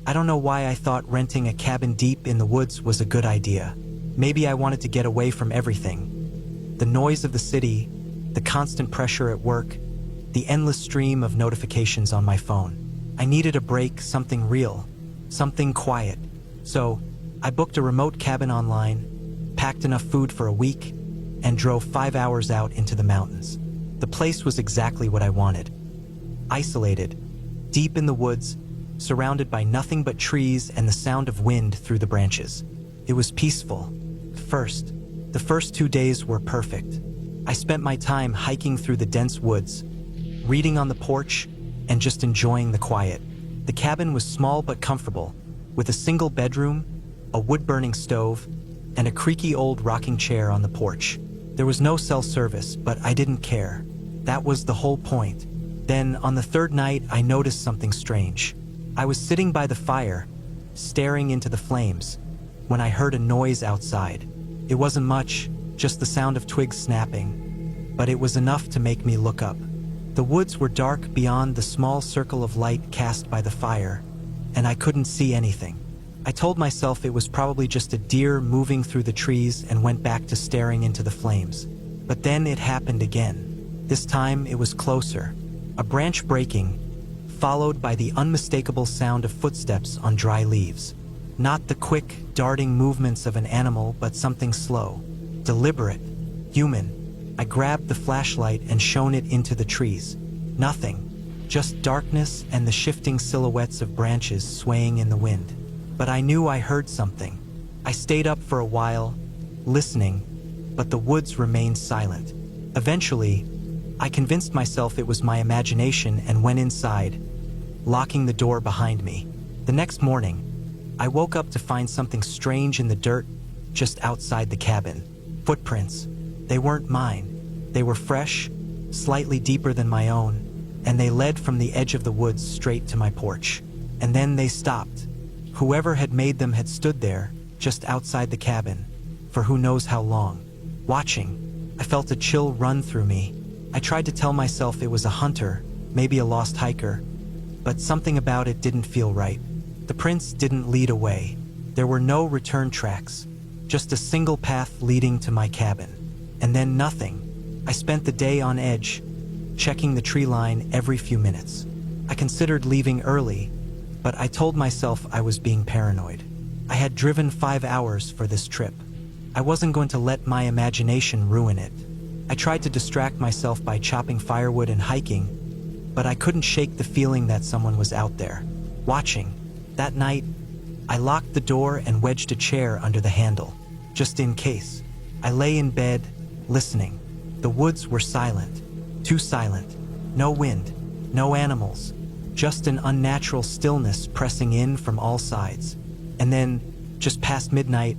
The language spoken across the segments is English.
I don't know why I thought renting a cabin deep in the woods was a good idea. Maybe I wanted to get away from everything. The noise of the city, the constant pressure at work, the endless stream of notifications on my phone. I needed a break, something real, something quiet. So, I booked a remote cabin online, packed enough food for a week, and drove 5 hours out into the mountains. The place was exactly what I wanted. Isolated, deep in the woods, surrounded by nothing but trees and the sound of wind through the branches. It was peaceful. The first 2 days were perfect. I spent my time hiking through the dense woods, reading on the porch, and just enjoying the quiet. The cabin was small but comfortable, with a single bedroom, a wood-burning stove, and a creaky old rocking chair on the porch. There was no cell service, but I didn't care. That was the whole point. Then, on the third night, I noticed something strange. I was sitting by the fire, staring into the flames, when I heard a noise outside. It wasn't much, just the sound of twigs snapping, but it was enough to make me look up. The woods were dark beyond the small circle of light cast by the fire, and I couldn't see anything. I told myself it was probably just a deer moving through the trees and went back to staring into the flames. But then it happened again. This time it was closer. A branch breaking, followed by the unmistakable sound of footsteps on dry leaves. Not the quick, darting movements of an animal, but something slow, deliberate, human. I grabbed the flashlight and shone it into the trees. Nothing, just darkness and the shifting silhouettes of branches swaying in the wind. But I knew I heard something. I stayed up for a while, listening, but the woods remained silent. Eventually, I convinced myself it was my imagination and went inside, locking the door behind me. The next morning, I woke up to find something strange in the dirt just outside the cabin. Footprints. They weren't mine. They were fresh, slightly deeper than my own, and they led from the edge of the woods straight to my porch. And then they stopped. Whoever had made them had stood there, just outside the cabin, for who knows how long. Watching, I felt a chill run through me. I tried to tell myself it was a hunter, maybe a lost hiker, but something about it didn't feel right. The prints didn't lead away. There were no return tracks, just a single path leading to my cabin. And then nothing. I spent the day on edge, checking the tree line every few minutes. I considered leaving early, but I told myself I was being paranoid. I had driven 5 hours for this trip. I wasn't going to let my imagination ruin it. I tried to distract myself by chopping firewood and hiking, but I couldn't shake the feeling that someone was out there, watching. That night, I locked the door and wedged a chair under the handle, just in case. I lay in bed, listening. The woods were silent, too silent. No wind, no animals, just an unnatural stillness pressing in from all sides. And then, just past midnight,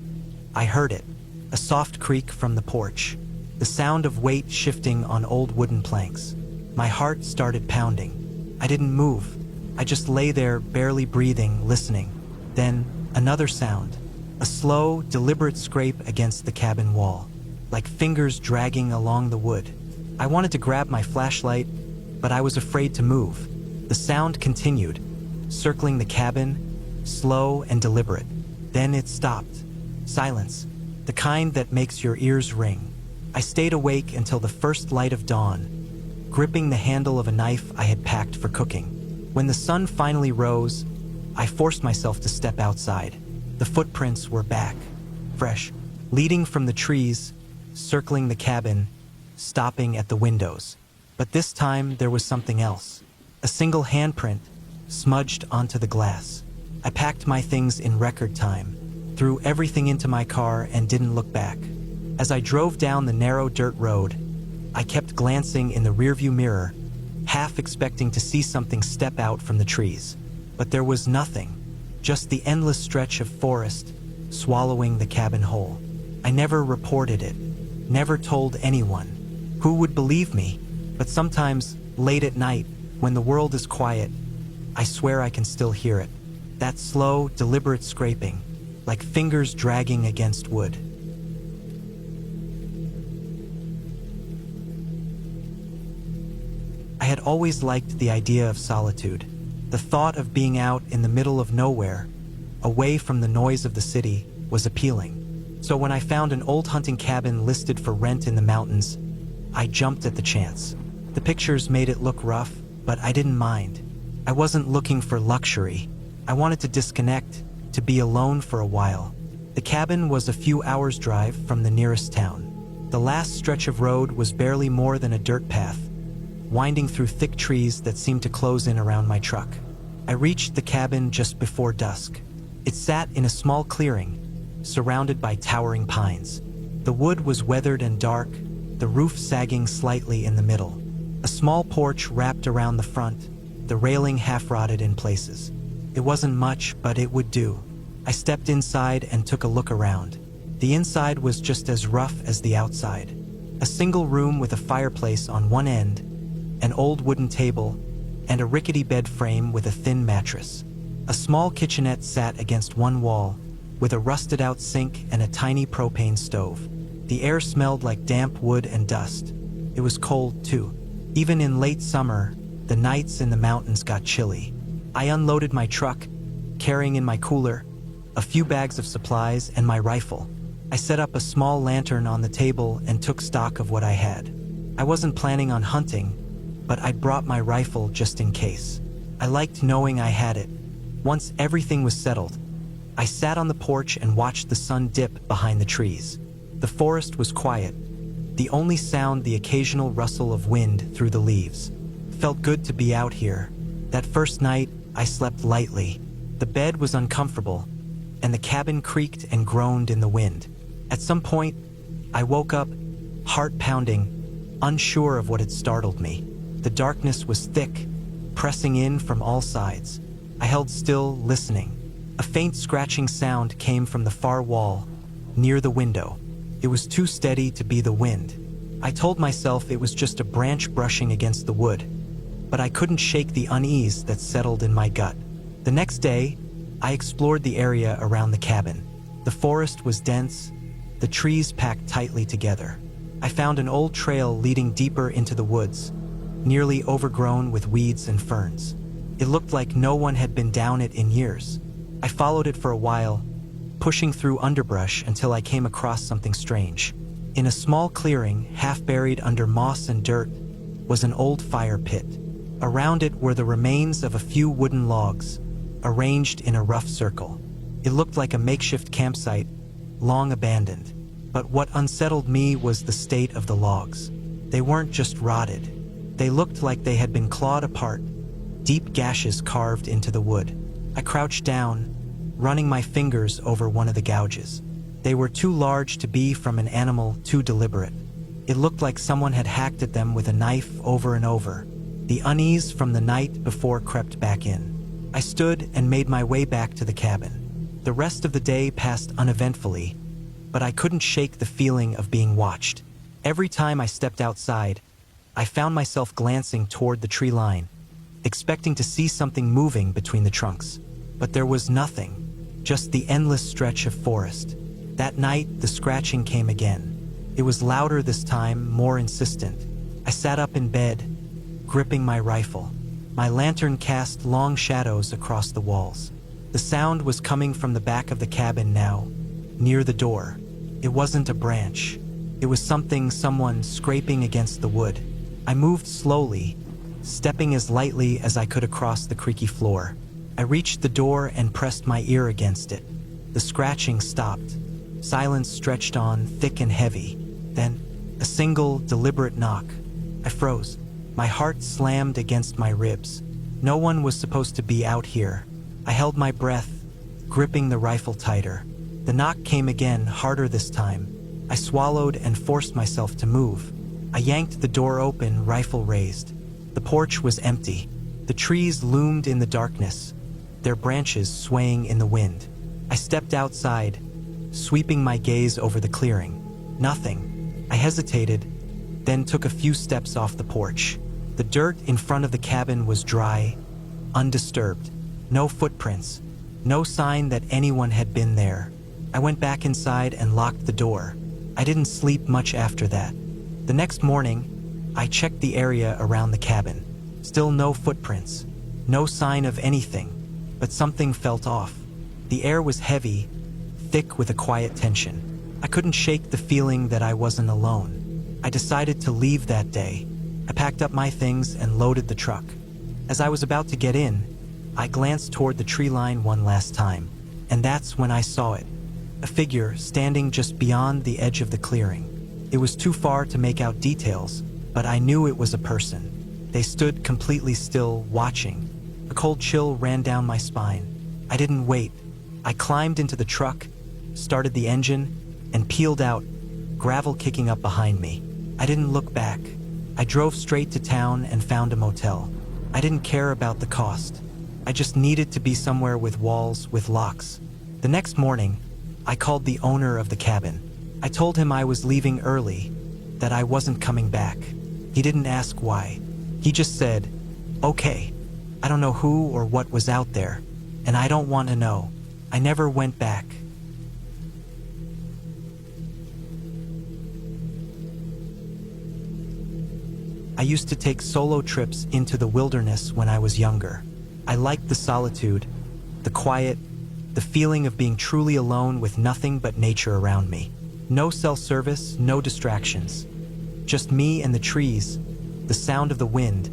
I heard it, a soft creak from the porch, the sound of weight shifting on old wooden planks. My heart started pounding. I didn't move. I just lay there, barely breathing, listening. Then, another sound, a slow, deliberate scrape against the cabin wall, like fingers dragging along the wood. I wanted to grab my flashlight, but I was afraid to move. The sound continued, circling the cabin, slow and deliberate. Then it stopped. Silence, the kind that makes your ears ring. I stayed awake until the first light of dawn, gripping the handle of a knife I had packed for cooking. When the sun finally rose, I forced myself to step outside. The footprints were back, fresh, leading from the trees, circling the cabin, stopping at the windows. But this time there was something else. A single handprint, smudged onto the glass. I packed my things in record time, threw everything into my car and didn't look back. As I drove down the narrow dirt road, I kept glancing in the rearview mirror, half expecting to see something step out from the trees. But there was nothing, just the endless stretch of forest, swallowing the cabin whole. I never reported it, never told anyone. Who would believe me? But sometimes, late at night, when the world is quiet, I swear I can still hear it. That slow, deliberate scraping, like fingers dragging against wood. I had always liked the idea of solitude, The thought of being out in the middle of nowhere, away from the noise of the city, was appealing. So when I found an old hunting cabin listed for rent in the mountains, I jumped at the chance. The pictures made it look rough, but I didn't mind. I wasn't looking for luxury. I wanted to disconnect, to be alone for a while. The cabin was a few hours' drive from the nearest town. The last stretch of road was barely more than a dirt path, winding through thick trees that seemed to close in around my truck. I reached the cabin just before dusk. It sat in a small clearing, surrounded by towering pines. The wood was weathered and dark, the roof sagging slightly in the middle. A small porch wrapped around the front, the railing half-rotted in places. It wasn't much, but it would do. I stepped inside and took a look around. The inside was just as rough as the outside. A single room with a fireplace on one end, an old wooden table, and a rickety bed frame with a thin mattress. A small kitchenette sat against one wall, with a rusted-out sink and a tiny propane stove. The air smelled like damp wood and dust. It was cold, too. Even in late summer, the nights in the mountains got chilly. I unloaded my truck, carrying in my cooler, a few bags of supplies, and my rifle. I set up a small lantern on the table and took stock of what I had. I wasn't planning on hunting, but I'd brought my rifle just in case. I liked knowing I had it. Once everything was settled, I sat on the porch and watched the sun dip behind the trees. The forest was quiet, the only sound the occasional rustle of wind through the leaves. Felt good to be out here. That first night, I slept lightly. The bed was uncomfortable, and the cabin creaked and groaned in the wind. At some point, I woke up, heart pounding, unsure of what had startled me. The darkness was thick, pressing in from all sides. I held still, listening. A faint scratching sound came from the far wall, near the window. It was too steady to be the wind. I told myself it was just a branch brushing against the wood, but I couldn't shake the unease that settled in my gut. The next day, I explored the area around the cabin. The forest was dense, the trees packed tightly together. I found an old trail leading deeper into the woods, nearly overgrown with weeds and ferns. It looked like no one had been down it in years. I followed it for a while, pushing through underbrush until I came across something strange. In a small clearing, half buried under moss and dirt, was an old fire pit. Around it were the remains of a few wooden logs, arranged in a rough circle. It looked like a makeshift campsite, long abandoned. But what unsettled me was the state of the logs. They weren't just rotted. They looked like they had been clawed apart, deep gashes carved into the wood. I crouched down, running my fingers over one of the gouges. They were too large to be from an animal, too deliberate. It looked like someone had hacked at them with a knife over and over. The unease from the night before crept back in. I stood and made my way back to the cabin. The rest of the day passed uneventfully, but I couldn't shake the feeling of being watched. Every time I stepped outside, I found myself glancing toward the tree line, expecting to see something moving between the trunks. But there was nothing, just the endless stretch of forest. That night, the scratching came again. It was louder this time, more insistent. I sat up in bed, gripping my rifle. My lantern cast long shadows across the walls. The sound was coming from the back of the cabin now, near the door. It wasn't a branch. It was someone scraping against the wood. I moved slowly, stepping as lightly as I could across the creaky floor. I reached the door and pressed my ear against it. The scratching stopped. Silence stretched on, thick and heavy. Then, a single, deliberate knock. I froze. My heart slammed against my ribs. No one was supposed to be out here. I held my breath, gripping the rifle tighter. The knock came again, harder this time. I swallowed and forced myself to move. I yanked the door open, rifle raised. The porch was empty. The trees loomed in the darkness, their branches swaying in the wind. I stepped outside, sweeping my gaze over the clearing. Nothing. I hesitated, then took a few steps off the porch. The dirt in front of the cabin was dry, undisturbed. No footprints, no sign that anyone had been there. I went back inside and locked the door. I didn't sleep much after that. The next morning, I checked the area around the cabin. Still no footprints, No sign of anything, but something felt off. The air was heavy, thick with a quiet tension. I couldn't shake the feeling that I wasn't alone. I decided to leave that day. I packed up my things and loaded the truck. As I was about to get in, I glanced toward the tree line one last time, and that's when I saw it. A figure standing just beyond the edge of the clearing. It was too far to make out details, but I knew it was a person. They stood completely still, watching. A cold chill ran down my spine. I didn't wait. I climbed into the truck, started the engine, and peeled out, gravel kicking up behind me. I didn't look back. I drove straight to town and found a motel. I didn't care about the cost. I just needed to be somewhere with walls, with locks. The next morning, I called the owner of the cabin. I told him I was leaving early, that I wasn't coming back. He didn't ask why. He just said, "Okay, I don't know who or what was out there, and I don't want to know." I never went back. I used to take solo trips into the wilderness when I was younger. I liked the solitude, the quiet, the feeling of being truly alone with nothing but nature around me. No cell service, no distractions. Just me and the trees, the sound of the wind,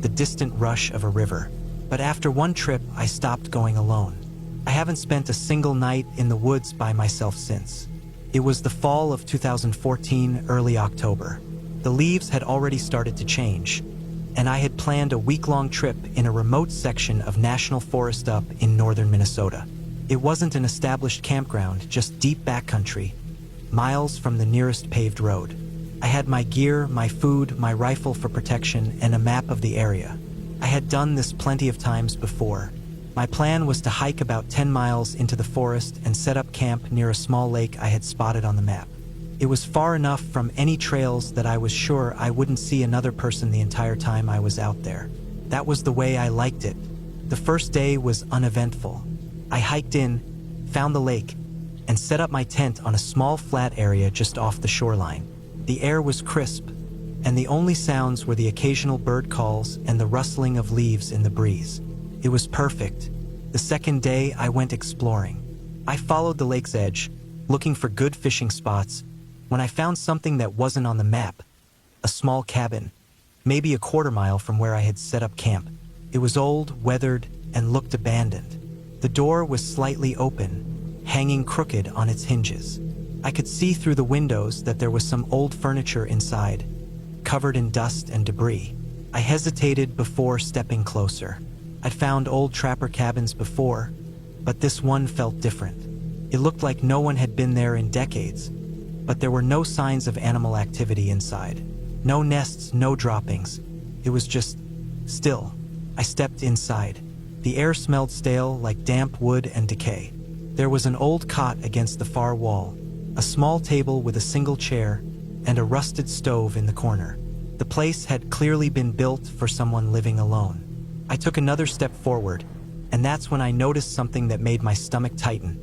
the distant rush of a river. But after one trip, I stopped going alone. I haven't spent a single night in the woods by myself since. It was the fall of 2014, early October. The leaves had already started to change, and I had planned a week-long trip in a remote section of national forest up in northern Minnesota. It wasn't an established campground, just deep backcountry, miles from the nearest paved road. I had my gear, my food, my rifle for protection, and a map of the area. I had done this plenty of times before. My plan was to hike about 10 miles into the forest and set up camp near a small lake I had spotted on the map. It was far enough from any trails that I was sure I wouldn't see another person the entire time I was out there. That was the way I liked it. The first day was uneventful. I hiked in, found the lake, and set up my tent on a small flat area just off the shoreline. The air was crisp, and the only sounds were the occasional bird calls and the rustling of leaves in the breeze. It was perfect. The second day, I went exploring. I followed the lake's edge, looking for good fishing spots, when I found something that wasn't on the map. A small cabin, maybe a quarter-mile from where I had set up camp. It was old, weathered, and looked abandoned. The door was slightly open, hanging crooked on its hinges. I could see through the windows that there was some old furniture inside, covered in dust and debris. I hesitated before stepping closer. I'd found old trapper cabins before, but this one felt different. It looked like no one had been there in decades, but there were no signs of animal activity inside. No nests, no droppings. It was just still. I stepped inside. The air smelled stale, like damp wood and decay. There was an old cot against the far wall, a small table with a single chair, and a rusted stove in the corner. The place had clearly been built for someone living alone. I took another step forward, and that's when I noticed something that made my stomach tighten.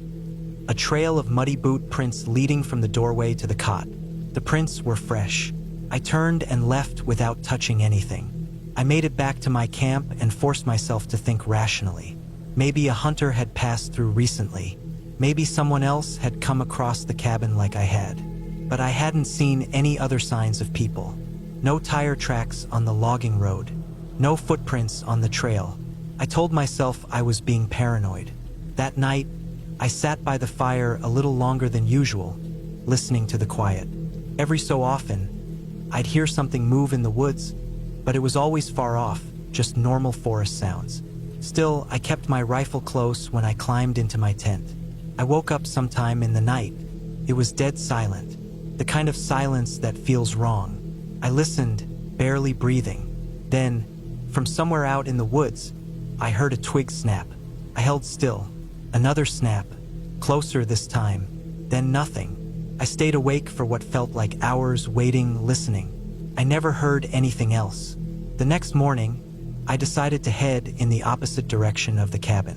A trail of muddy boot prints leading from the doorway to the cot. The prints were fresh. I turned and left without touching anything. I made it back to my camp and forced myself to think rationally. Maybe a hunter had passed through recently. Maybe someone else had come across the cabin like I had. But I hadn't seen any other signs of people. No tire tracks on the logging road. No footprints on the trail. I told myself I was being paranoid. That night, I sat by the fire a little longer than usual, listening to the quiet. Every so often, I'd hear something move in the woods, but it was always far off, just normal forest sounds. Still, I kept my rifle close when I climbed into my tent. I woke up sometime in the night. It was dead silent, the kind of silence that feels wrong. I listened, barely breathing. Then, from somewhere out in the woods, I heard a twig snap. I held still. Another snap, closer this time, then nothing. I stayed awake for what felt like hours, waiting, listening. I never heard anything else. The next morning, I decided to head in the opposite direction of the cabin.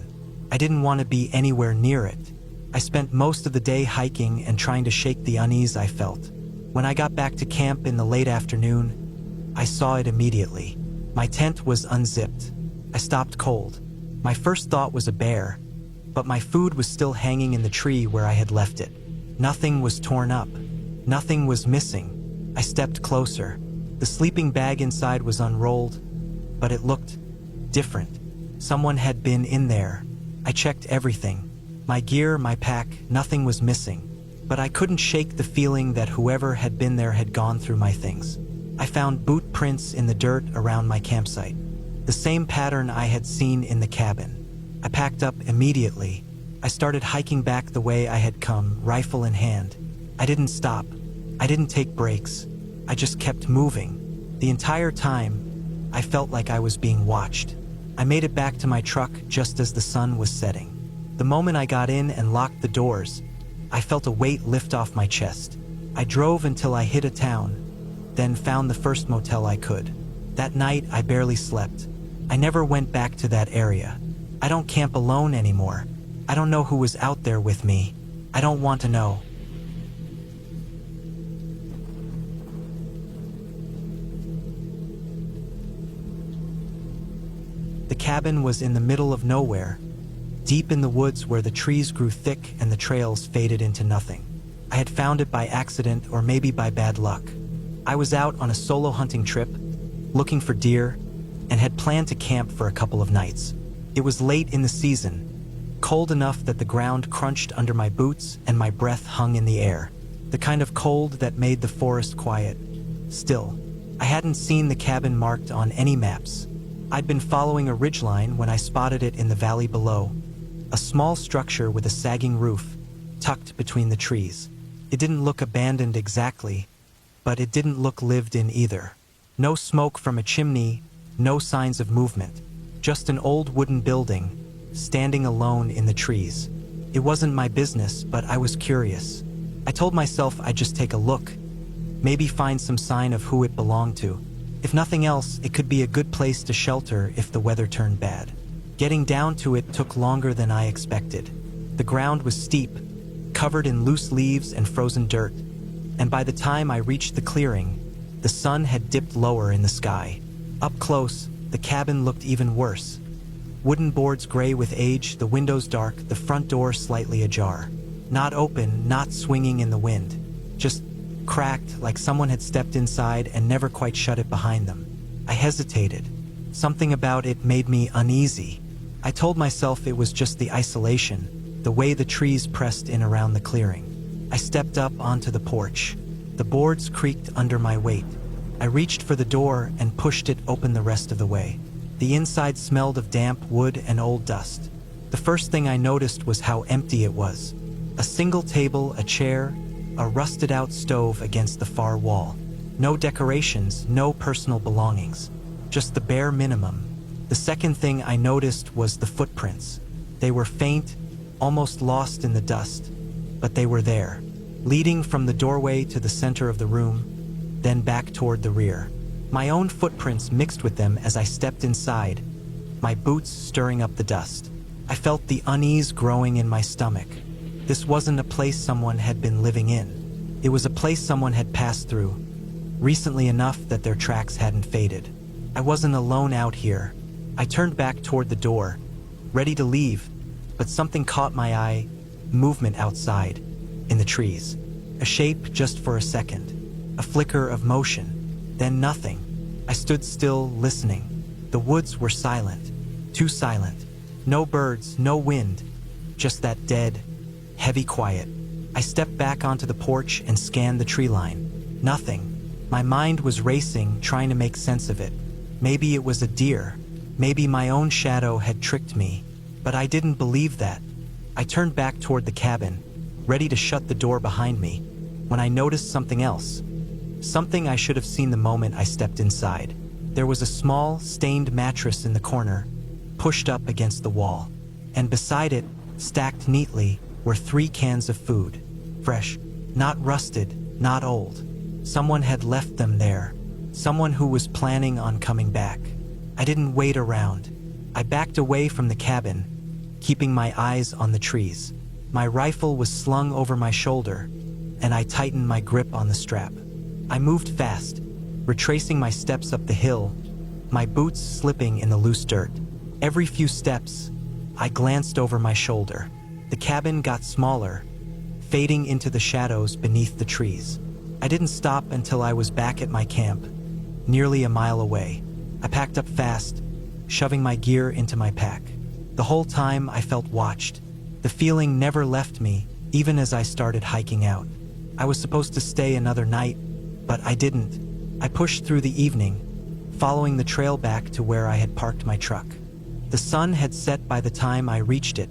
I didn't want to be anywhere near it. I spent most of the day hiking and trying to shake the unease I felt. When I got back to camp in the late afternoon, I saw it immediately. My tent was unzipped. I stopped cold. My first thought was a bear, but my food was still hanging in the tree where I had left it. Nothing was torn up. Nothing was missing. I stepped closer. The sleeping bag inside was unrolled, but it looked different. Someone had been in there. I checked everything. My gear, my pack, nothing was missing. But I couldn't shake the feeling that whoever had been there had gone through my things. I found boot prints in the dirt around my campsite. The same pattern I had seen in the cabin. I packed up immediately. I started hiking back the way I had come, rifle in hand. I didn't stop. I didn't take breaks. I just kept moving. The entire time, I felt like I was being watched. I made it back to my truck just as the sun was setting. The moment I got in and locked the doors, I felt a weight lift off my chest. I drove until I hit a town, then found the first motel I could. That night, I barely slept. I never went back to that area. I don't camp alone anymore. I don't know who was out there with me. I don't want to know. The cabin was in the middle of nowhere, deep in the woods where the trees grew thick and the trails faded into nothing. I had found it by accident or maybe by bad luck. I was out on a solo hunting trip, looking for deer, and had planned to camp for a couple of nights. It was late in the season, cold enough that the ground crunched under my boots and my breath hung in the air. The kind of cold that made the forest quiet. Still, I hadn't seen the cabin marked on any maps. I'd been following a ridgeline when I spotted it in the valley below. A small structure with a sagging roof, tucked between the trees. It didn't look abandoned exactly, but it didn't look lived in either. No smoke from a chimney, no signs of movement. Just an old wooden building, standing alone in the trees. It wasn't my business, but I was curious. I told myself I'd just take a look, maybe find some sign of who it belonged to. If nothing else, it could be a good place to shelter if the weather turned bad. Getting down to it took longer than I expected. The ground was steep, covered in loose leaves and frozen dirt, and by the time I reached the clearing, the sun had dipped lower in the sky. Up close, the cabin looked even worse. Wooden boards gray with age, the windows dark, the front door slightly ajar. Not open, not swinging in the wind. Just cracked, like someone had stepped inside and never quite shut it behind them. I hesitated. Something about it made me uneasy. I told myself it was just the isolation, the way the trees pressed in around the clearing. I stepped up onto the porch. The boards creaked under my weight. I reached for the door and pushed it open the rest of the way. The inside smelled of damp wood and old dust. The first thing I noticed was how empty it was. A single table, a chair, a rusted-out stove against the far wall. No decorations, no personal belongings. Just the bare minimum. The second thing I noticed was the footprints. They were faint, almost lost in the dust, but they were there, leading from the doorway to the center of the room, then back toward the rear. My own footprints mixed with them as I stepped inside, my boots stirring up the dust. I felt the unease growing in my stomach. This wasn't a place someone had been living in. It was a place someone had passed through, recently enough that their tracks hadn't faded. I wasn't alone out here. I turned back toward the door, ready to leave, but something caught my eye, movement outside, in the trees. A shape just for a second, a flicker of motion, then nothing. I stood still, listening. The woods were silent, too silent. No birds, no wind, just that dead, heavy quiet. I stepped back onto the porch and scanned the tree line. Nothing. My mind was racing, trying to make sense of it. Maybe it was a deer. Maybe my own shadow had tricked me, but I didn't believe that. I turned back toward the cabin, ready to shut the door behind me, when I noticed something else. Something I should have seen the moment I stepped inside. There was a small, stained mattress in the corner, pushed up against the wall, and beside it, stacked neatly, were 3 cans of food. Fresh, not rusted, not old. Someone had left them there. Someone who was planning on coming back. I didn't wait around. I backed away from the cabin, keeping my eyes on the trees. My rifle was slung over my shoulder, and I tightened my grip on the strap. I moved fast, retracing my steps up the hill, my boots slipping in the loose dirt. Every few steps, I glanced over my shoulder. The cabin got smaller, fading into the shadows beneath the trees. I didn't stop until I was back at my camp, nearly a mile away. I packed up fast, shoving my gear into my pack. The whole time I felt watched. The feeling never left me, even as I started hiking out. I was supposed to stay another night, but I didn't. I pushed through the evening, following the trail back to where I had parked my truck. The sun had set by the time I reached it,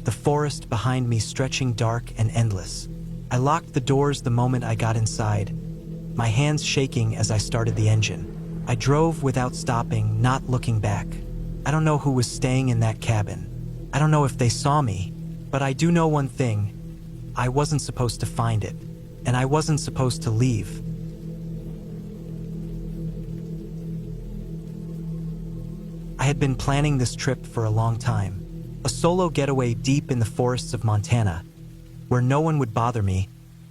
the forest behind me stretching dark and endless. I locked the doors the moment I got inside, my hands shaking as I started the engine. I drove without stopping, not looking back. I don't know who was staying in that cabin. I don't know if they saw me, but I do know one thing. I wasn't supposed to find it, and I wasn't supposed to leave. I had been planning this trip for a long time. A solo getaway deep in the forests of Montana, where no one would bother me,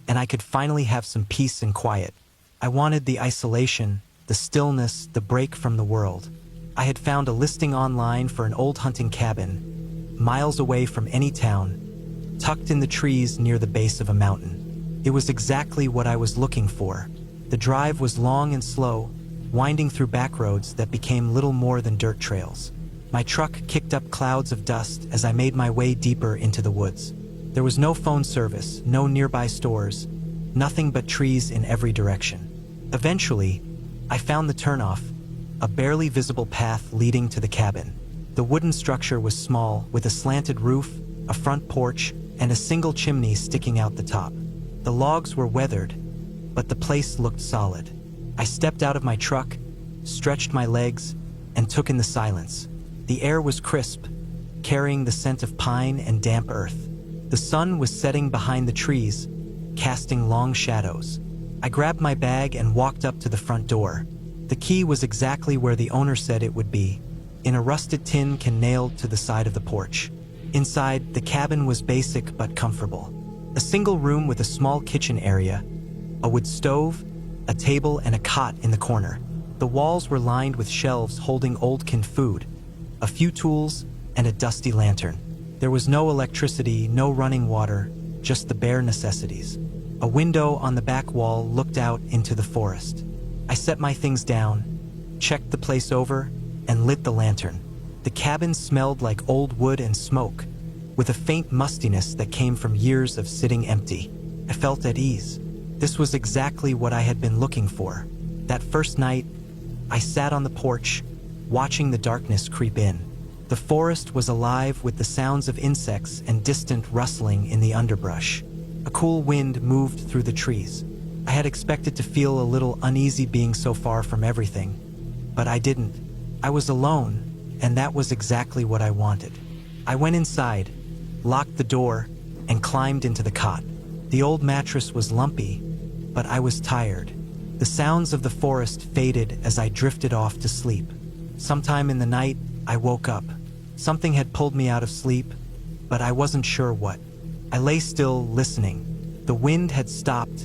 and I could finally have some peace and quiet. I wanted the isolation, the stillness, the break from the world. I had found a listing online for an old hunting cabin, miles away from any town, tucked in the trees near the base of a mountain. It was exactly what I was looking for. The drive was long and slow, winding through back roads that became little more than dirt trails. My truck kicked up clouds of dust as I made my way deeper into the woods. There was no phone service, no nearby stores, nothing but trees in every direction. Eventually, I found the turnoff, a barely visible path leading to the cabin. The wooden structure was small, with a slanted roof, a front porch, and a single chimney sticking out the top. The logs were weathered, but the place looked solid. I stepped out of my truck, stretched my legs, and took in the silence. The air was crisp, carrying the scent of pine and damp earth. The sun was setting behind the trees, casting long shadows. I grabbed my bag and walked up to the front door. The key was exactly where the owner said it would be, in a rusted tin can nailed to the side of the porch. Inside, the cabin was basic but comfortable. A single room with a small kitchen area, a wood stove, a table, and a cot in the corner. The walls were lined with shelves holding old canned food, a few tools, and a dusty lantern. There was no electricity, no running water, just the bare necessities. A window on the back wall looked out into the forest. I set my things down, checked the place over, and lit the lantern. The cabin smelled like old wood and smoke, with a faint mustiness that came from years of sitting empty. I felt at ease. This was exactly what I had been looking for. That first night, I sat on the porch, watching the darkness creep in. The forest was alive with the sounds of insects and distant rustling in the underbrush. A cool wind moved through the trees. I had expected to feel a little uneasy being so far from everything, but I didn't. I was alone, and that was exactly what I wanted. I went inside, locked the door, and climbed into the cot. The old mattress was lumpy, but I was tired. The sounds of the forest faded as I drifted off to sleep. Sometime in the night, I woke up. Something had pulled me out of sleep, but I wasn't sure what. I lay still, listening. The wind had stopped,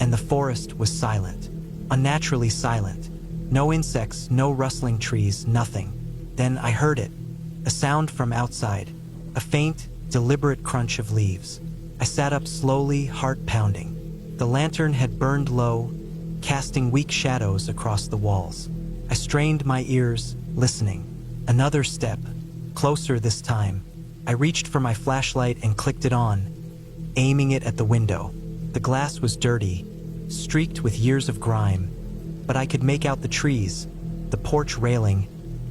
and the forest was silent. Unnaturally silent. No insects, no rustling trees, nothing. Then I heard it. A sound from outside. A faint, deliberate crunch of leaves. I sat up slowly, heart pounding. The lantern had burned low, casting weak shadows across the walls. I strained my ears, listening. Another step. Closer this time. I reached for my flashlight and clicked it on, aiming it at the window. The glass was dirty, streaked with years of grime, but I could make out the trees, the porch railing,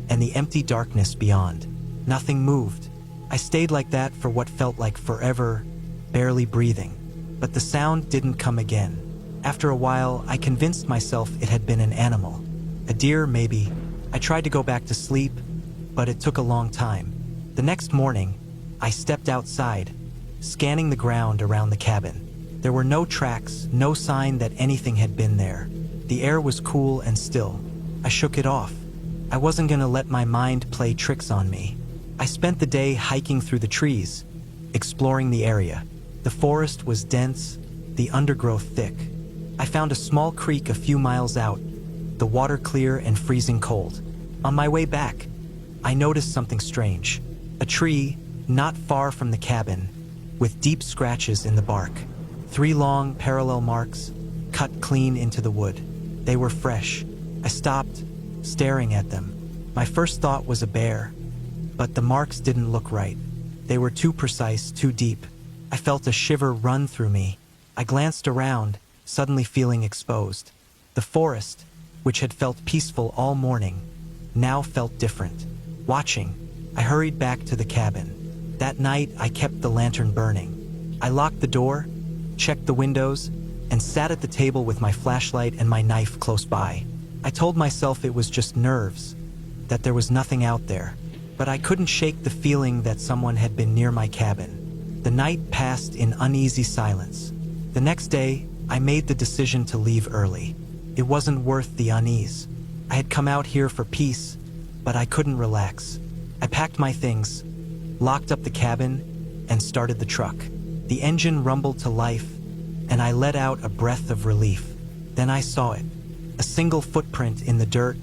and the empty darkness beyond. Nothing moved. I stayed like that for what felt like forever, barely breathing. But the sound didn't come again. After a while, I convinced myself it had been an animal. A deer, maybe. I tried to go back to sleep, but it took a long time. The next morning, I stepped outside, scanning the ground around the cabin. There were no tracks, no sign that anything had been there. The air was cool and still. I shook it off. I wasn't gonna let my mind play tricks on me. I spent the day hiking through the trees, exploring the area. The forest was dense, the undergrowth thick. I found a small creek a few miles out, the water clear and freezing cold. On my way back, I noticed something strange. A tree, not far from the cabin, with deep scratches in the bark. 3 long, parallel marks, cut clean into the wood. They were fresh. I stopped, staring at them. My first thought was a bear, but the marks didn't look right. They were too precise, too deep. I felt a shiver run through me. I glanced around, suddenly feeling exposed. The forest, which had felt peaceful all morning, now felt different. Watching, I hurried back to the cabin. That night, I kept the lantern burning. I locked the door, checked the windows, and sat at the table with my flashlight and my knife close by. I told myself it was just nerves, that there was nothing out there. But I couldn't shake the feeling that someone had been near my cabin. The night passed in uneasy silence. The next day, I made the decision to leave early. It wasn't worth the unease. I had come out here for peace, but I couldn't relax. I packed my things, locked up the cabin, and started the truck. The engine rumbled to life, and I let out a breath of relief. Then I saw it. A single footprint in the dirt,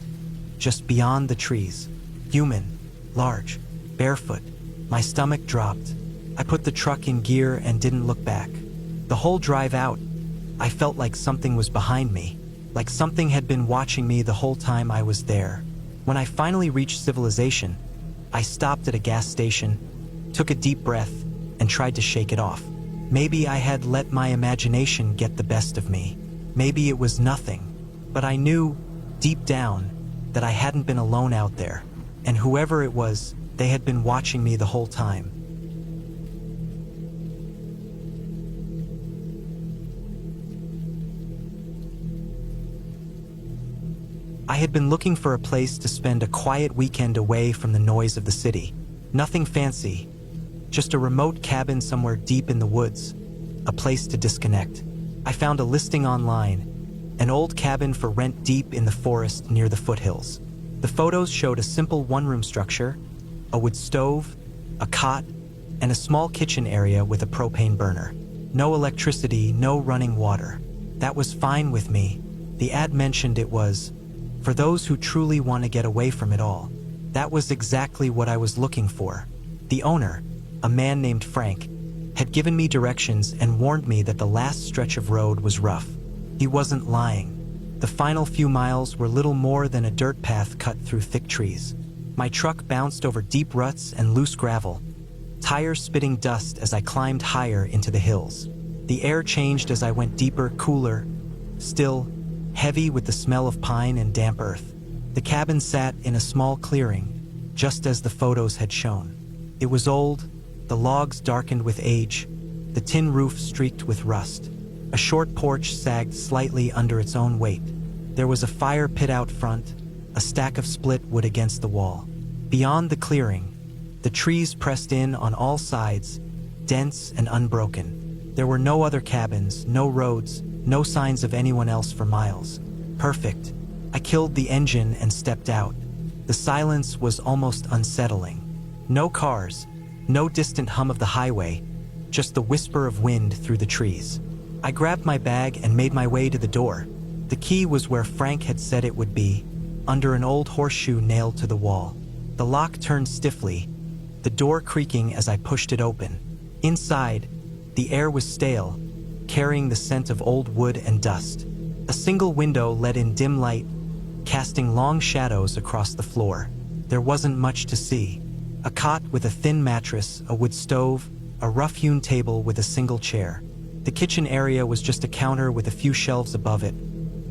just beyond the trees. Human, large, barefoot. My stomach dropped. I put the truck in gear and didn't look back. The whole drive out, I felt like something was behind me, like something had been watching me the whole time I was there. When I finally reached civilization, I stopped at a gas station, took a deep breath, and tried to shake it off. Maybe I had let my imagination get the best of me. Maybe it was nothing. But I knew, deep down, that I hadn't been alone out there. And whoever it was, they had been watching me the whole time. I had been looking for a place to spend a quiet weekend away from the noise of the city. Nothing fancy, just a remote cabin somewhere deep in the woods, a place to disconnect. I found a listing online, an old cabin for rent deep in the forest near the foothills. The photos showed a simple one-room structure, a wood stove, a cot, and a small kitchen area with a propane burner. No electricity, no running water. That was fine with me. The ad mentioned it was for those who truly want to get away from it all. That was exactly what I was looking for. The owner, a man named Frank, had given me directions and warned me that the last stretch of road was rough. He wasn't lying. The final few miles were little more than a dirt path cut through thick trees. My truck bounced over deep ruts and loose gravel, tires spitting dust as I climbed higher into the hills. The air changed as I went deeper, cooler, still, heavy with the smell of pine and damp earth. The cabin sat in a small clearing, just as the photos had shown. It was old, the logs darkened with age, the tin roof streaked with rust. A short porch sagged slightly under its own weight. There was a fire pit out front, a stack of split wood against the wall. Beyond the clearing, the trees pressed in on all sides, dense and unbroken. There were no other cabins, no roads, no signs of anyone else for miles. Perfect. I killed the engine and stepped out. The silence was almost unsettling. No cars, no distant hum of the highway, just the whisper of wind through the trees. I grabbed my bag and made my way to the door. The key was where Frank had said it would be, under an old horseshoe nailed to the wall. The lock turned stiffly, the door creaking as I pushed it open. Inside, the air was stale, carrying the scent of old wood and dust. A single window let in dim light, casting long shadows across the floor. There wasn't much to see. A cot with a thin mattress, a wood stove, a rough-hewn table with a single chair. The kitchen area was just a counter with a few shelves above it,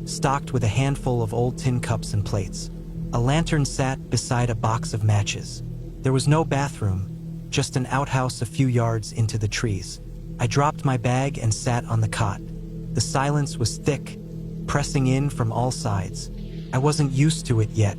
stocked with a handful of old tin cups and plates. A lantern sat beside a box of matches. There was no bathroom, just an outhouse a few yards into the trees. I dropped my bag and sat on the cot. The silence was thick, pressing in from all sides. I wasn't used to it yet.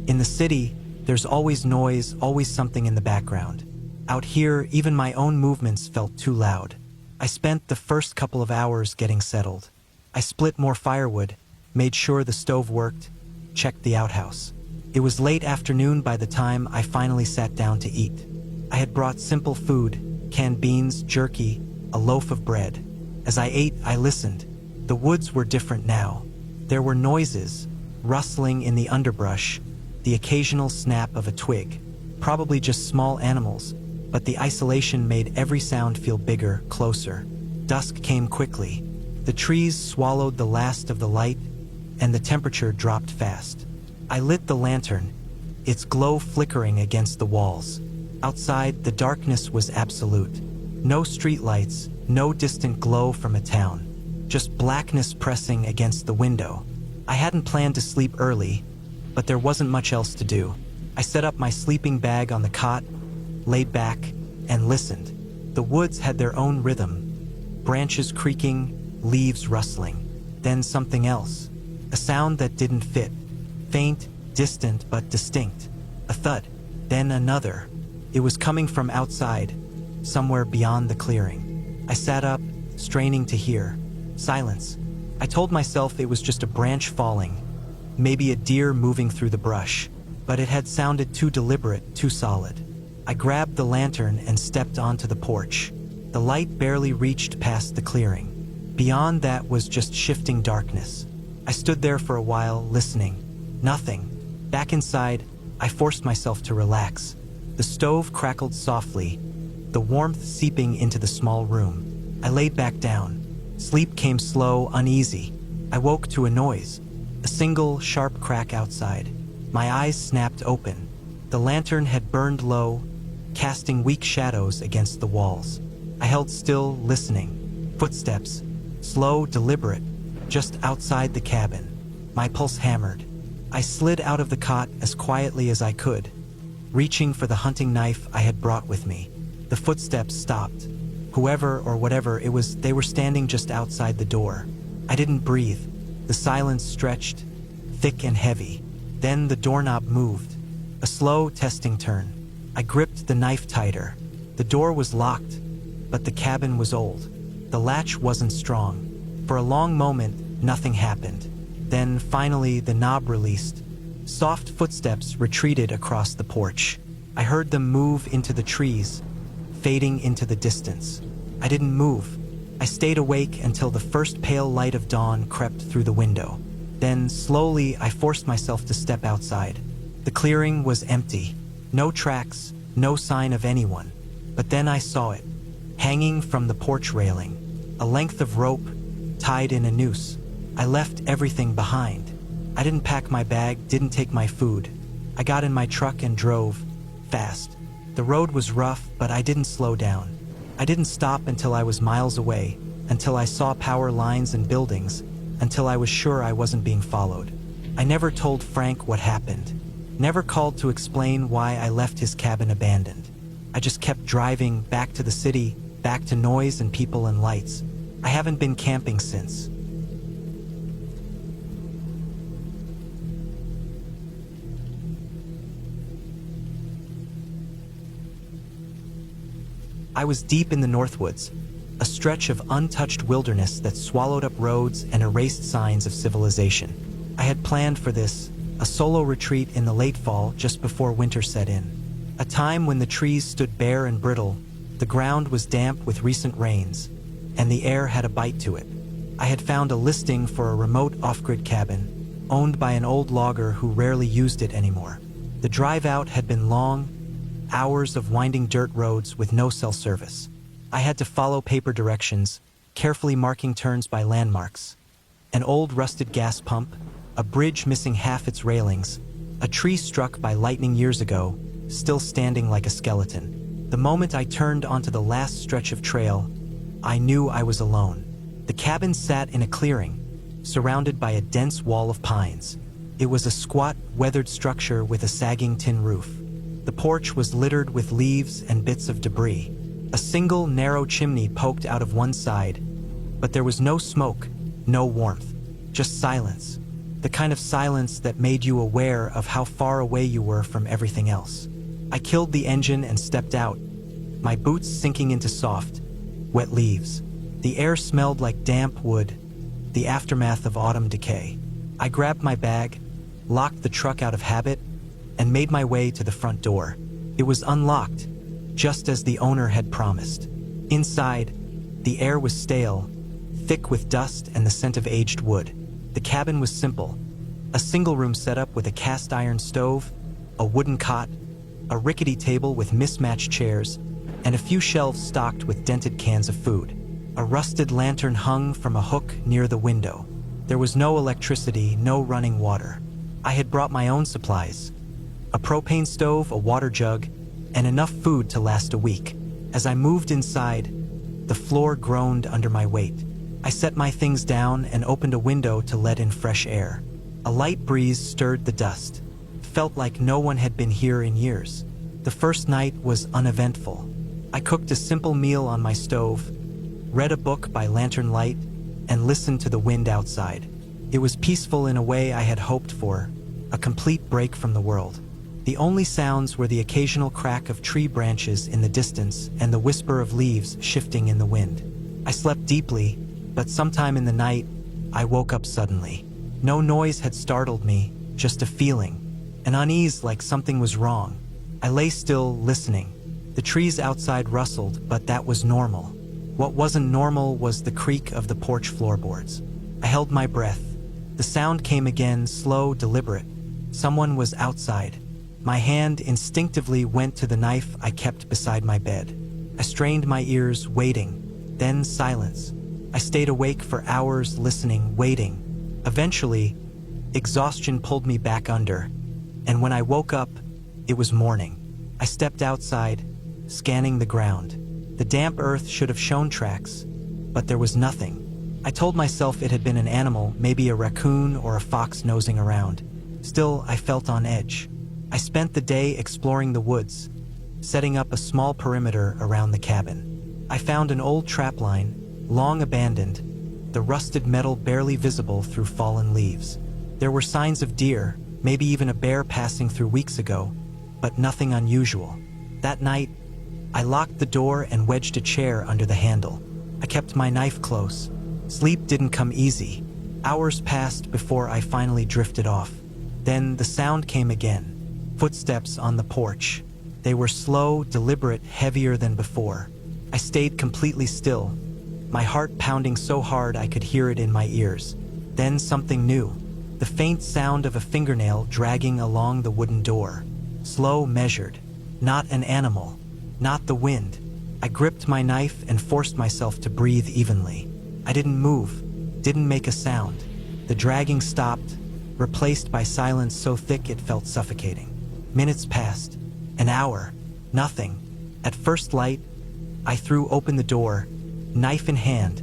In the city, there's always noise, always something in the background. Out here, even my own movements felt too loud. I spent the first couple of hours getting settled. I split more firewood, made sure the stove worked, checked the outhouse. It was late afternoon by the time I finally sat down to eat. I had brought simple food, canned beans, jerky, a loaf of bread. As I ate, I listened. The woods were different now. There were noises, rustling in the underbrush, the occasional snap of a twig. probably just small animals, but the isolation made every sound feel bigger, closer. Dusk came quickly. The trees swallowed the last of the light, and the temperature dropped fast. I lit the lantern, its glow flickering against the walls. Outside, the darkness was absolute. No streetlights, no distant glow from a town. Just blackness pressing against the window. I hadn't planned to sleep early, but there wasn't much else to do. I set up my sleeping bag on the cot, laid back, and listened. The woods had their own rhythm. Branches creaking, leaves rustling. Then something else. A sound that didn't fit. Faint, distant, but distinct. A thud. Then another. It was coming from outside, somewhere beyond the clearing. I sat up, straining to hear. Silence. I told myself it was just a branch falling, maybe a deer moving through the brush, but it had sounded too deliberate, too solid. I grabbed the lantern and stepped onto the porch. The light barely reached past the clearing. Beyond that was just shifting darkness. I stood there for a while, listening. Nothing. Back inside, I forced myself to relax. The stove crackled softly, the warmth seeping into the small room. I laid back down. Sleep came slow, uneasy. I woke to a noise, a single, sharp crack outside. My eyes snapped open. The lantern had burned low, casting weak shadows against the walls. I held still, listening. Footsteps, slow, deliberate, just outside the cabin. My pulse hammered. I slid out of the cot as quietly as I could, reaching for the hunting knife I had brought with me. The footsteps stopped. Whoever or whatever it was, they were standing just outside the door. I didn't breathe. The silence stretched, thick and heavy. Then the doorknob moved. A slow, testing turn. I gripped the knife tighter. The door was locked, but the cabin was old. The latch wasn't strong. For a long moment, nothing happened. Then, finally, the knob released. Soft footsteps retreated across the porch. I heard them move into the trees, fading into the distance. I didn't move. I stayed awake until the first pale light of dawn crept through the window. Then, slowly, I forced myself to step outside. The clearing was empty. No tracks, no sign of anyone. But then I saw it, hanging from the porch railing. A length of rope, tied in a noose. I left everything behind. I didn't pack my bag, didn't take my food. I got in my truck and drove, fast. The road was rough, but I didn't slow down. I didn't stop until I was miles away, until I saw power lines and buildings, until I was sure I wasn't being followed. I never told Frank what happened. Never called to explain why I left his cabin abandoned. I just kept driving back to the city, back to noise and people and lights. I haven't been camping since. I was deep in the Northwoods, a stretch of untouched wilderness that swallowed up roads and erased signs of civilization. I had planned for this, a solo retreat in the late fall just before winter set in. A time when the trees stood bare and brittle, the ground was damp with recent rains, and the air had a bite to it. I had found a listing for a remote off-grid cabin, owned by an old logger who rarely used it anymore. The drive out had been long, hours of winding dirt roads with no cell service. I had to follow paper directions, carefully marking turns by landmarks. An old rusted gas pump, a bridge missing half its railings, a tree struck by lightning years ago, still standing like a skeleton. The moment I turned onto the last stretch of trail, I knew I was alone. The cabin sat in a clearing, surrounded by a dense wall of pines. It was a squat, weathered structure with a sagging tin roof. The porch was littered with leaves and bits of debris. A single, narrow chimney poked out of one side, but there was no smoke, no warmth, just silence. The kind of silence that made you aware of how far away you were from everything else. I killed the engine and stepped out, my boots sinking into soft, wet leaves. The air smelled like damp wood, the aftermath of autumn decay. I grabbed my bag, locked the truck out of habit, and made my way to the front door. It was unlocked, just as the owner had promised. Inside, the air was stale, thick with dust and the scent of aged wood. The cabin was simple, a single-room setup with a cast-iron stove, a wooden cot, a rickety table with mismatched chairs, and a few shelves stocked with dented cans of food. A rusted lantern hung from a hook near the window. There was no electricity, no running water. I had brought my own supplies: a propane stove, a water jug, and enough food to last a week. As I moved inside, the floor groaned under my weight. I set my things down and opened a window to let in fresh air. A light breeze stirred the dust. It felt like no one had been here in years. The first night was uneventful. I cooked a simple meal on my stove, read a book by lantern light, and listened to the wind outside. It was peaceful in a way I had hoped for, a complete break from the world. The only sounds were the occasional crack of tree branches in the distance and the whisper of leaves shifting in the wind. I slept deeply, but sometime in the night, I woke up suddenly. No noise had startled me, just a feeling, an unease like something was wrong. I lay still, listening. The trees outside rustled, but that was normal. What wasn't normal was the creak of the porch floorboards. I held my breath. The sound came again, slow, deliberate. Someone was outside. My hand instinctively went to the knife I kept beside my bed. I strained my ears, waiting. Then silence. I stayed awake for hours, listening, waiting. Eventually, exhaustion pulled me back under, and when I woke up, it was morning. I stepped outside, scanning the ground. The damp earth should have shown tracks, but there was nothing. I told myself it had been an animal, maybe a raccoon or a fox nosing around. Still, I felt on edge. I spent the day exploring the woods, setting up a small perimeter around the cabin. I found an old trapline, long abandoned, the rusted metal barely visible through fallen leaves. There were signs of deer, maybe even a bear passing through weeks ago, but nothing unusual. That night, I locked the door and wedged a chair under the handle. I kept my knife close. Sleep didn't come easy. Hours passed before I finally drifted off. Then the sound came again. Footsteps on the porch. They were slow, deliberate, heavier than before. I stayed completely still, my heart pounding so hard I could hear it in my ears. Then something new. The faint sound of a fingernail dragging along the wooden door. Slow, measured. Not an animal. Not the wind. I gripped my knife and forced myself to breathe evenly. I didn't move, didn't make a sound. The dragging stopped, replaced by silence so thick it felt suffocating. Minutes passed. An hour. Nothing. At first light, I threw open the door, knife in hand,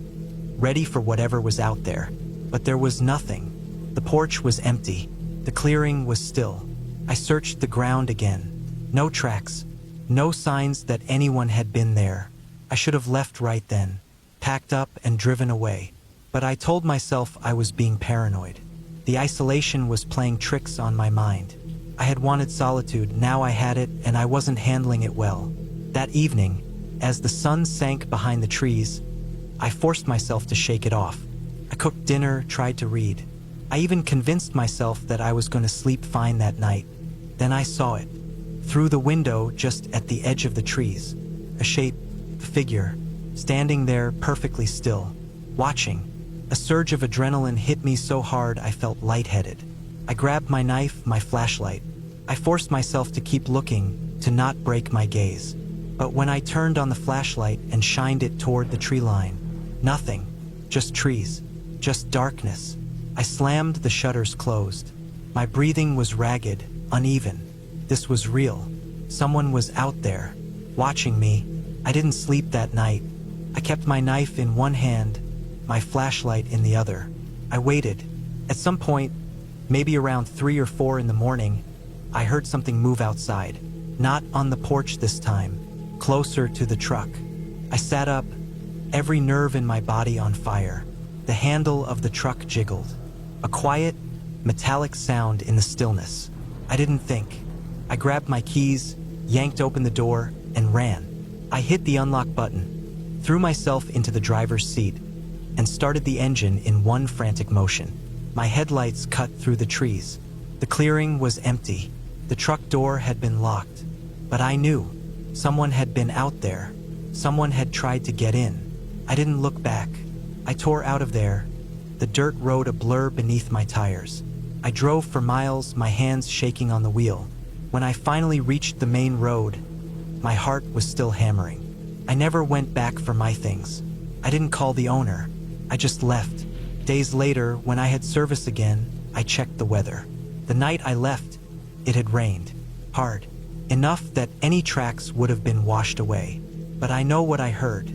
ready for whatever was out there. But there was nothing. The porch was empty. The clearing was still. I searched the ground again. No tracks. No signs that anyone had been there. I should have left right then, packed up and driven away. But I told myself I was being paranoid. The isolation was playing tricks on my mind. I had wanted solitude, now I had it, and I wasn't handling it well. That evening, as the sun sank behind the trees, I forced myself to shake it off. I cooked dinner, tried to read. I even convinced myself that I was going to sleep fine that night. Then I saw it. Through the window, just at the edge of the trees. A shape, a figure, standing there perfectly still, watching. A surge of adrenaline hit me so hard I felt lightheaded. I grabbed my knife, my flashlight. I forced myself to keep looking, to not break my gaze. But when I turned on the flashlight and shined it toward the tree line, nothing. Just trees. Just darkness. I slammed the shutters closed. My breathing was ragged, uneven. This was real. Someone was out there, watching me. I didn't sleep that night. I kept my knife in one hand, my flashlight in the other. I waited. At some point, maybe around 3 or 4 in the morning, I heard something move outside. Not on the porch this time, closer to the truck. I sat up, every nerve in my body on fire. The handle of the truck jiggled. A quiet, metallic sound in the stillness. I didn't think. I grabbed my keys, yanked open the door, and ran. I hit the unlock button, threw myself into the driver's seat, and started the engine in one frantic motion. My headlights cut through the trees. The clearing was empty. The truck door had been locked. But I knew. Someone had been out there. Someone had tried to get in. I didn't look back. I tore out of there, the dirt road a blur beneath my tires. I drove for miles, my hands shaking on the wheel. When I finally reached the main road, my heart was still hammering. I never went back for my things. I didn't call the owner. I just left. Days later, when I had service again, I checked the weather. The night I left, it had rained. Hard. Enough that any tracks would have been washed away. But I know what I heard.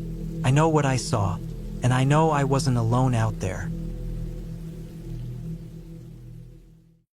I know what I saw. And I know I wasn't alone out there.